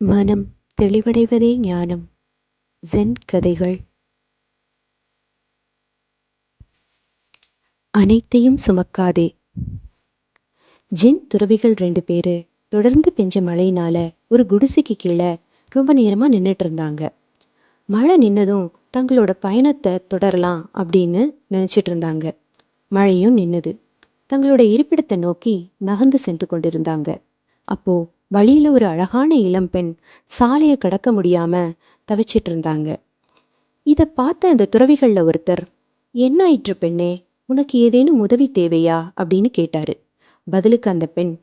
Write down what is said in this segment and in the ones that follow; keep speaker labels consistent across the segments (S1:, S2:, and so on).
S1: மனம் தெளிவடைவதே ஞானம். ஜென் கதைகள். அனைத்தையும் சுமக்காதே. ஜென் துறவிகள் 2 பேரு தொடர்ந்து பெஞ்ச மழையினால ஒரு குடிசைக்கு கீழே ரொம்ப நேரமா நின்றுட்டு இருந்தாங்க. மழை நின்னதும் தங்களோட பயணத்தை தொடரலாம் அப்படின்னு நினைச்சிட்டு இருந்தாங்க. மழையும் நின்னுது. தங்களோட இருப்பிடத்தை நோக்கி நகர்ந்து சென்று கொண்டிருந்தாங்க. அப்போ வழியில ஒரு அழகான இளம்பெண் சாலையை கடக்க முடியாம தவிச்சிட்டு இருந்தாங்க. இதை பார்த்த அந்த துறவிகள்ல ஒருத்தர், என்ன ஆயிற்று பெண்ணே, உனக்கு ஏதேனும் உதவி தேவையா அப்படின்னு கேட்டாரு. பதிலுக்கு அந்த பெண்,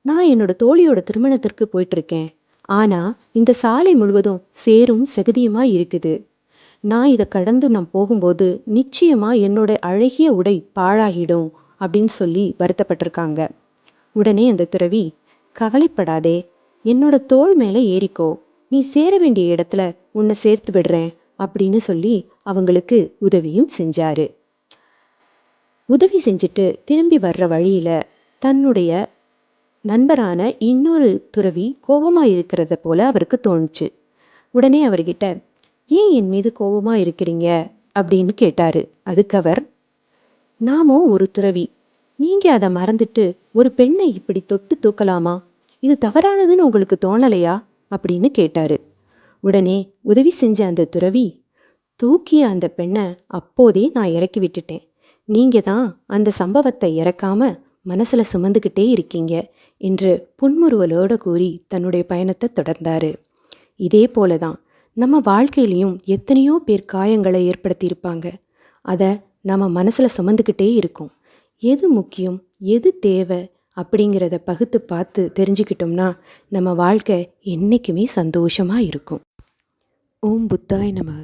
S1: நான் என்னோட தோழியோட திருமணத்திற்கு போயிட்டு இருக்கேன். ஆனா இந்த சாலை முழுவதும் சேரும் செகுதியுமா இருக்குது. நான் இதை கடந்து நான் போகும்போது நிச்சயமா என்னோட அழகிய உடை பாழாகிடும் அப்படின்னு சொல்லி வருத்தப்பட்டிருக்காங்க. உடனே அந்த துறவி, கவலைப்படாதே, என்னோட தோள் மேல ஏறிக்கோ, நீ சேர வேண்டிய இடத்துல உன்னை சேர்த்து விடுறேன் அப்படின்னு சொல்லி அவங்களுக்கு உதவியும் செஞ்சாரு. உதவி செஞ்சுட்டு திரும்பி வர்ற வழியில தன்னுடைய நண்பரான இன்னொரு துறவி கோபமா இருக்கிறத போல அவருக்கு தோணுச்சு. உடனே அவர்கிட்ட, ஏன் என் மீது கோபமா இருக்கிறீங்க அப்படின்னு கேட்டாரு. அதுக்கு அவர், நாமோ ஒரு துறவி, நீங்க அதை மறந்துட்டு ஒரு பெண்ணை இப்படி தொட்டு தூக்கலாமா? இது தவறானதுன்னு உங்களுக்கு தோணலையா அப்படின்னு கேட்டாரு. உடனே உதவி செஞ்ச அந்த துறவி, தூக்கிய அந்த பெண்ணை அப்போதே நான் இறக்கி விட்டுட்டேன். நீங்க தான் அந்த சம்பவத்தை இறக்காம மனசுல சுமந்துக்கிட்டே இருக்கீங்க என்று புன்முறுவலோட கூறி தன்னுடைய பயணத்தை தொடர்ந்தாரு. இதே போலதான் நம்ம வாழ்க்கையிலையும் எத்தனையோ பேர் காயங்களை ஏற்படுத்தியிருப்பாங்க. அதை நம்ம மனசுல சுமந்துக்கிட்டே இருக்கோம். எது முக்கியம், எது தேவை அப்படிங்கிறத பகுத்து பார்த்து தெரிஞ்சுக்கிட்டோம்னா நம்ம வாழ்க்கை என்றைக்குமே சந்தோஷமாக இருக்கும். ஓம் புத்தாய் நமः.